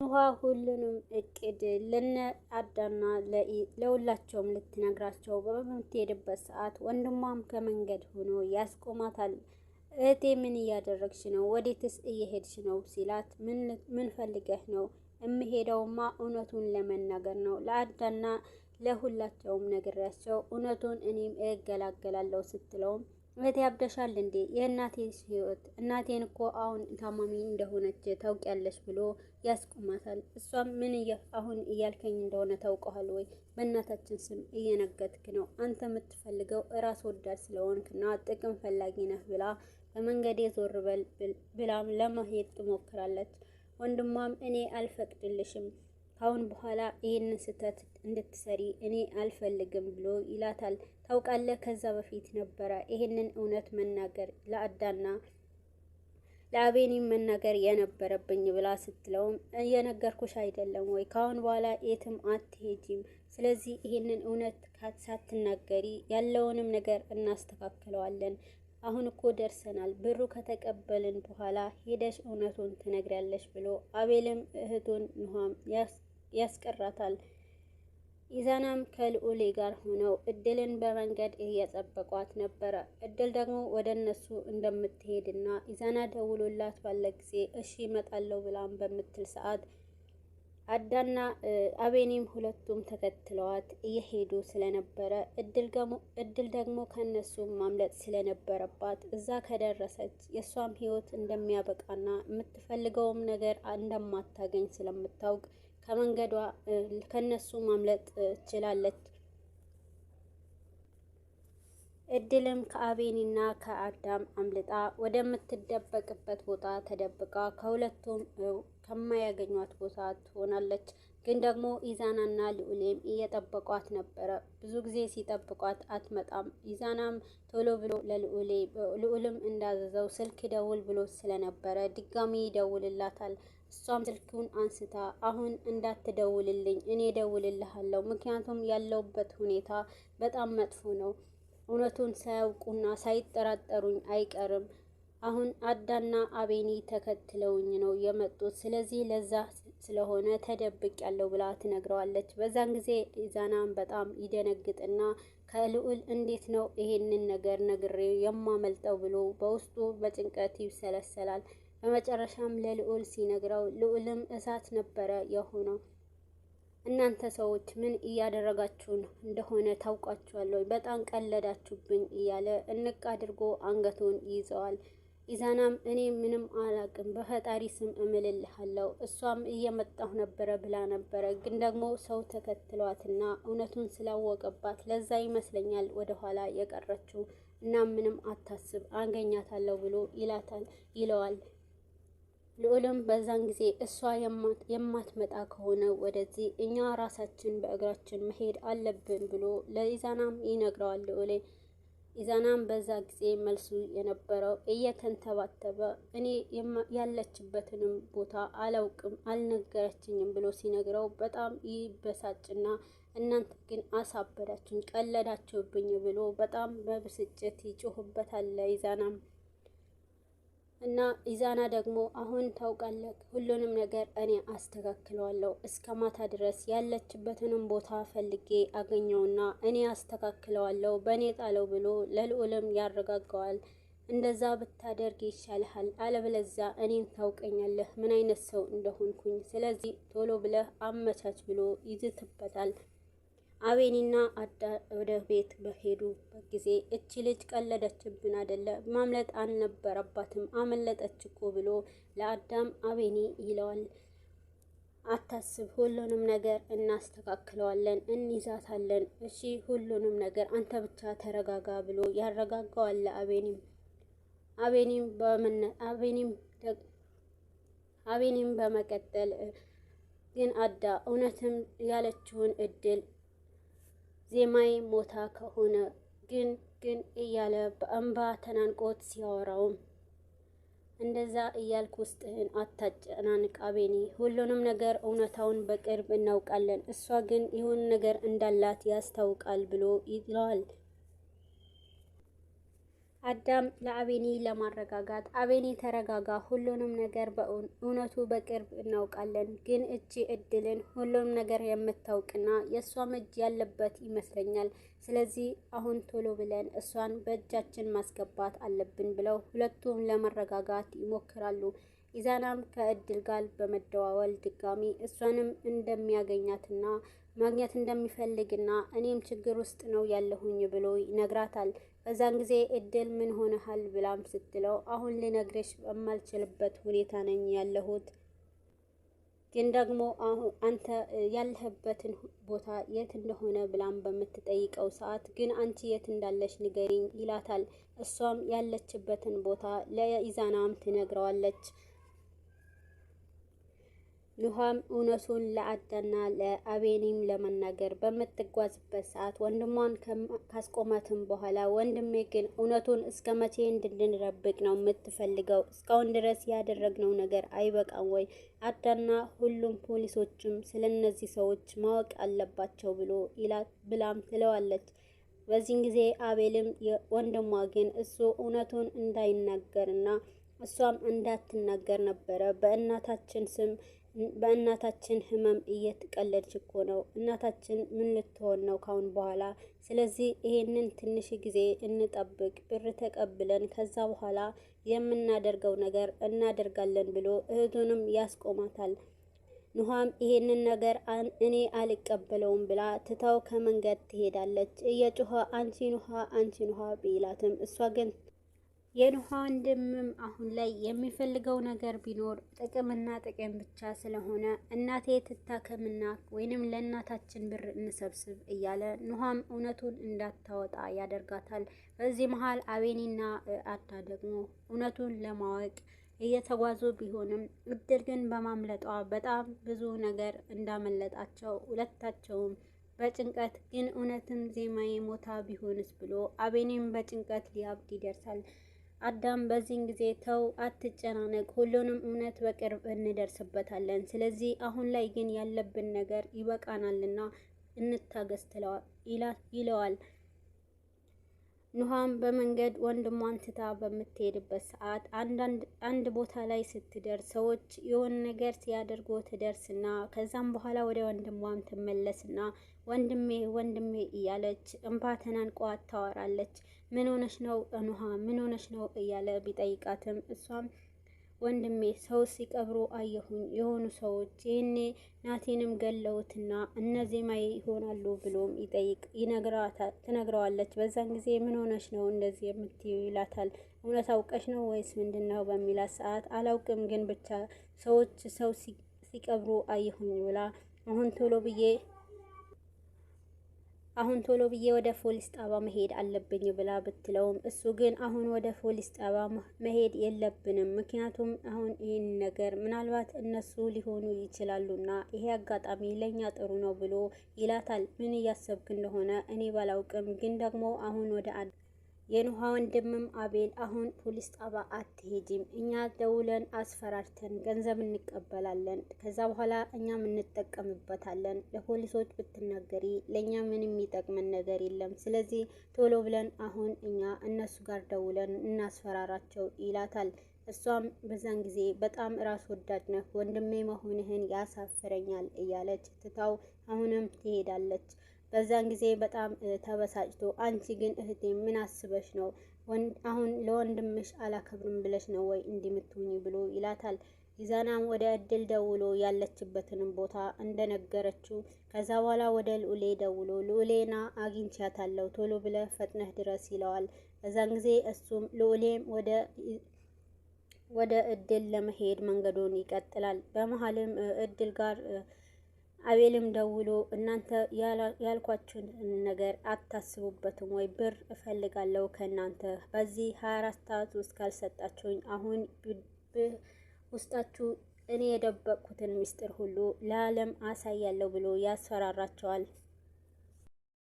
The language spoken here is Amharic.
ውሃ ሁሉንም እቅድ ለነ አዳና ለሁላቸውም ልትነግራቸው በምትሄድበት ሰዓት ወንድሟም ከመንገድ ሆኖ ያስቆማታል። እህቴ ምን እያደረግሽ ነው? ወዴትስ እየሄድሽ ነው? ሲላት ምን ፈልገህ ነው? እምሄደውማ እውነቱን ለመናገር ነው። ለአዳና ለሁላቸውም ነግሬያቸው እውነቱን እኔም እገላገላለሁ ስትለውም እህቴ ያብደሻል እንዴ? የእናቴስ ህይወት እናቴን እኮ አሁን ታማሚ እንደሆነች ታውቂያለሽ ብሎ ያስቆማታል። እሷም አሁን እያልከኝ እንደሆነ ታውቀዋል ወይ? በእናታችን ስም እየነገጥክ ነው። አንተ የምትፈልገው ራስ ወዳድ ስለሆንክና ጥቅም ፈላጊ ነህ ብላ በመንገዴ ዞር በል ብላም ለመሄድ ትሞክራለች። ወንድሟም እኔ አልፈቅድልሽም ካሁን በኋላ ይህንን ስህተት እንድትሰሪ እኔ አልፈልግም ብሎ ይላታል። ታውቃለህ ከዛ በፊት ነበረ ይህንን እውነት መናገር ለአዳና ለአቤኒም መናገር የነበረብኝ ብላ ስትለውም እየነገርኩሽ አይደለም ወይ? ካሁን በኋላ የትም አትሄጂም። ስለዚህ ይህንን እውነት ሳትናገሪ ያለውንም ነገር እናስተካክለዋለን። አሁን እኮ ደርሰናል። ብሩ ከተቀበልን በኋላ ሄደሽ እውነቱን ትነግሪያለሽ ብሎ አቤልም እህቱን ኑሃም ያስቀራታል። ኢዛናም ከልዑሌ ጋር ሆነው እድልን በመንገድ እየጠበቋት ነበረ። እድል ደግሞ ወደ እነሱ እንደምትሄድና ኢዛና ደውሎላት ባለ ጊዜ እሺ እመጣለሁ ብላም በምትል ሰዓት አዳና አቤኒም ሁለቱም ተከትለዋት እየሄዱ ስለነበረ እድል ደግሞ ከነሱ ማምለጥ ስለነበረባት እዛ ከደረሰች የእሷም ህይወት እንደሚያበቃና የምትፈልገውም ነገር እንደማታገኝ ስለምታውቅ ከመንገዷ ከነሱ ማምለጥ ችላለች። እድልም ከአቤኒና ከአዳም አምልጣ ወደምትደበቅበት ቦታ ተደብቃ ከሁለቱም ከማያገኟት ቦታ ትሆናለች። ግን ደግሞ ኢዛናና ልዑሌም እየጠበቋት ነበረ። ብዙ ጊዜ ሲጠብቋት አትመጣም። ኢዛናም ቶሎ ብሎ ልዑልም እንዳዘዘው ስልክ ደውል ብሎ ስለነበረ ድጋሚ ይደውልላታል። እሷም ስልኩን አንስታ አሁን እንዳትደውልልኝ እኔ ደውልልሃለሁ፣ ምክንያቱም ያለውበት ሁኔታ በጣም መጥፎ ነው። እውነቱን ሳያውቁና ሳይጠራጠሩኝ አይቀርም። አሁን አዳና አቤኒ ተከትለውኝ ነው የመጡት። ስለዚህ ለዛ ስለሆነ ተደብቅ ያለው ብላ ትነግረዋለች። በዛን ጊዜ ኢዛናም በጣም ይደነግጥና ከልዑል እንዴት ነው ይሄንን ነገር ነግሬው የማመልጠው ብሎ በውስጡ በጭንቀት ይብሰለሰላል። በመጨረሻም ለልዑል ሲነግረው ልዑልም እሳት ነበረ የሆነው። እናንተ ሰዎች ምን እያደረጋችሁ እንደሆነ ታውቃችኋለሁ፣ በጣም ቀለዳችሁብኝ እያለ እንቅ አድርጎ አንገቱን ይይዘዋል። ኢዛናም እኔ ምንም አላቅም በፈጣሪ ስም እምልልሃለሁ፣ እሷም እየመጣሁ ነበረ ብላ ነበረ፣ ግን ደግሞ ሰው ተከትሏትና እውነቱን ስላወቀባት ለዛ ይመስለኛል ወደኋላ የቀረችው እና ምንም አታስብ አገኛታለሁ ብሎ ይለዋል። ልዑልም በዛን ጊዜ እሷ የማትመጣ ከሆነ ወደዚህ እኛ ራሳችን በእግራችን መሄድ አለብን ብሎ ለኢዛናም ይነግረዋል። ልዑሌ ኢዛናም በዛ ጊዜ መልሱ የነበረው እየተንተባተበ እኔ ያለችበትንም ቦታ አላውቅም አልነገረችኝም ብሎ ሲነግረው በጣም ይበሳጭና እናንተ ግን አሳበዳችሁኝ፣ ቀለዳችሁብኝ ብሎ በጣም በብስጭት ይጮህበታል ኢዛናም። እና ኢዛና ደግሞ አሁን ታውቃለህ ሁሉንም ነገር እኔ አስተካክለዋለሁ፣ እስከ ማታ ድረስ ያለችበትንም ቦታ ፈልጌ አገኘውና እኔ አስተካክለዋለሁ፣ በእኔ ጣለው ብሎ ለልዑልም ያረጋጋዋል። እንደዛ ብታደርግ ይሻልሃል፣ አለበለዚያ እኔን ታውቀኛለህ ምን አይነት ሰው እንደሆንኩኝ፣ ስለዚህ ቶሎ ብለህ አመቻች ብሎ ይዝትበታል። አቤኒና አዳ ወደ ቤት በሄዱበት ጊዜ እቺ ልጅ ቀለደችብን አይደለ? ማምለጥ አልነበረባትም፣ አመለጠች እኮ ብሎ ለአዳም አቤኒ ይለዋል። አታስብ፣ ሁሉንም ነገር እናስተካክለዋለን፣ እንይዛታለን። እሺ ሁሉንም ነገር አንተ ብቻ ተረጋጋ ብሎ ያረጋጋዋል። አቤኒም በመቀጠል ግን አዳ እውነትም ያለችውን እድል ዜማዬ ሞታ ከሆነ ግን እያለ በእንባ ተናንቆት ሲያወራውም እንደዛ እያልክ ውስጥህን አታጨናንቅ አቤኒ፣ ሁሉንም ነገር እውነታውን በቅርብ እናውቃለን፣ እሷ ግን ይሁን ነገር እንዳላት ያስታውቃል ብሎ ይለዋል። አዳም ለአቤኒ ለማረጋጋት አቤኒ ተረጋጋ፣ ሁሉንም ነገር በእውነቱ በቅርብ እናውቃለን፣ ግን እቺ እድልን ሁሉንም ነገር የምታውቅና የእሷም እጅ ያለበት ይመስለኛል። ስለዚህ አሁን ቶሎ ብለን እሷን በእጃችን ማስገባት አለብን ብለው ሁለቱም ለመረጋጋት ይሞክራሉ። ኢዛናም ከእድል ጋር በመደዋወል ድጋሚ እሷንም እንደሚያገኛትና ማግኘት እንደሚፈልግና እኔም ችግር ውስጥ ነው ያለሁኝ ብሎ ይነግራታል። በዛን ጊዜ እድል ምን ሆነሃል ብላም ስትለው አሁን ልነግርሽ በማልችልበት ሁኔታ ነኝ ያለሁት፣ ግን ደግሞ አንተ ያለህበትን ቦታ የት እንደሆነ ብላም በምትጠይቀው ሰዓት ግን አንቺ የት እንዳለሽ ንገሪኝ ይላታል። እሷም ያለችበትን ቦታ ለኢዛናም ትነግረዋለች። ኑሃም እውነቱን ለአዳና ለአቤኒም ለመናገር በምትጓዝበት ሰዓት ወንድሟን ካስቆማትም በኋላ ወንድሜ ግን እውነቱን እስከ መቼ እንድንደብቅ ነው የምትፈልገው? እስካሁን ድረስ ያደረግነው ነገር አይበቃም ወይ? አዳና ሁሉም ፖሊሶችም ስለነዚህ ሰዎች ማወቅ አለባቸው ብላም ትለዋለች። በዚህን ጊዜ አቤልም ወንድሟ ግን እሱ እውነቱን እንዳይናገርና እሷም እንዳትናገር ነበረ በእናታችን ህመም እየተቀለድሽ እኮ ነው። እናታችን ምን ልትሆን ነው ካሁን በኋላ? ስለዚህ ይሄንን ትንሽ ጊዜ እንጠብቅ፣ ብር ተቀብለን ከዛ በኋላ የምናደርገው ነገር እናደርጋለን ብሎ እህቱንም ያስቆማታል። ኑሃም ይሄንን ነገር እኔ አልቀበለውም ብላ ትታው ከመንገድ ትሄዳለች። እየጮኸ አንቺ ኑሃ ቢላትም እሷ ግን የኑሃ ወንድምም አሁን ላይ የሚፈልገው ነገር ቢኖር ጥቅምና ጥቅም ብቻ ስለሆነ እናቴ ትታከምና ወይንም ለእናታችን ብር እንሰብስብ እያለ ኑሃም እውነቱን እንዳታወጣ ያደርጋታል። በዚህ መሀል አቤኒና አዳ ደግሞ እውነቱን ለማወቅ እየተጓዙ ቢሆንም እድል ግን በማምለጧ በጣም ብዙ ነገር እንዳመለጣቸው ሁለታቸውም በጭንቀት ግን እውነትም ዜማዬ ሞታ ቢሆንስ ብሎ አቤኒም በጭንቀት ሊያብድ ይደርሳል። አዳም በዚህን ጊዜ ተው አትጨናነቅ፣ ሁሉንም እውነት በቅርብ እንደርስበታለን። ስለዚህ አሁን ላይ ግን ያለብን ነገር ይበቃናልና እንታገስ ይለዋል። ኑሃም በመንገድ ወንድሟን ትታ በምትሄድበት ሰዓት አንድ ቦታ ላይ ስትደርስ ሰዎች የሆነ ነገር ሲያደርጉ ትደርስና ከዛም በኋላ ወደ ወንድሟም ትመለስና ወንድሜ እያለች እንባ ተናንቋት ታወራለች። ምን ሆነሽ ነው ኑሃ ምን ሆነሽ ነው እያለ ቢጠይቃትም እሷም ወንድሜ ሰው ሲቀብሩ አየሁኝ፣ የሆኑ ሰዎች ይህኔ ናቴንም ገለውትና እነዚህ ማይ ይሆናሉ ብሎም ትነግረዋለች። በዛን ጊዜ ምን ሆነሽ ነው እንደዚህ የምትይው ይላታል። እውነት አውቀሽ ነው ወይስ ምንድነው በሚላት ሰዓት አላውቅም፣ ግን ብቻ ሰዎች ሰው ሲቀብሩ አየሁኝ ብላ አሁን ቶሎ ብዬ ወደ ፖሊስ ጣባ መሄድ አለብኝ ብላ ብትለውም እሱ ግን አሁን ወደ ፖሊስ ጣባ መሄድ የለብንም፣ ምክንያቱም አሁን ይህን ነገር ምናልባት እነሱ ሊሆኑ ይችላሉና ይሄ አጋጣሚ ለኛ ጥሩ ነው ብሎ ይላታል። ምን እያሰብክ እንደሆነ እኔ ባላውቅም፣ ግን ደግሞ አሁን ወደ የኑሃ ወንድምም አቤል አሁን ፖሊስ ጣባ አትሄጂም፣ እኛ ደውለን አስፈራርተን ገንዘብ እንቀበላለን፣ ከዛ በኋላ እኛም እንጠቀምበታለን፣ ለፖሊሶች ብትናገሪ ለእኛ ምንም የሚጠቅመን ነገር የለም፣ ስለዚህ ቶሎ ብለን አሁን እኛ እነሱ ጋር ደውለን እናስፈራራቸው ይላታል። እሷም በዛን ጊዜ በጣም ራስ ወዳድ ነህ፣ ወንድሜ መሆንህን ያሳፍረኛል እያለች ትታው አሁንም ትሄዳለች። በዛን ጊዜ በጣም ተበሳጭቶ አንቺ ግን እህቴ ምን አስበሽ ነው? አሁን ለወንድምሽ አላከብርም ብለሽ ነው ወይ እንዲምትሁኝ ብሎ ይላታል። ኢዛናም ወደ እድል ደውሎ ያለችበትንም ቦታ እንደነገረችው ከዛ በኋላ ወደ ልዑሌ ደውሎ ልዑሌና አግኝቻታለሁ ቶሎ ብለ ፈጥነህ ድረስ ይለዋል። በዛን ጊዜ እሱም ልዑሌም ወደ እድል ለመሄድ መንገዱን ይቀጥላል። በመሀልም እድል ጋር አቤልም ደውሎ እናንተ ያልኳችሁን ነገር አታስቡበትም ወይ? ብር እፈልጋለሁ ከእናንተ በዚህ 24 ሰዓት ውስጥ ካልሰጣችሁኝ አሁን ውስጣችሁ እኔ የደበቅኩትን ምስጢር ሁሉ ለዓለም አሳያለሁ ብሎ ያስፈራራቸዋል።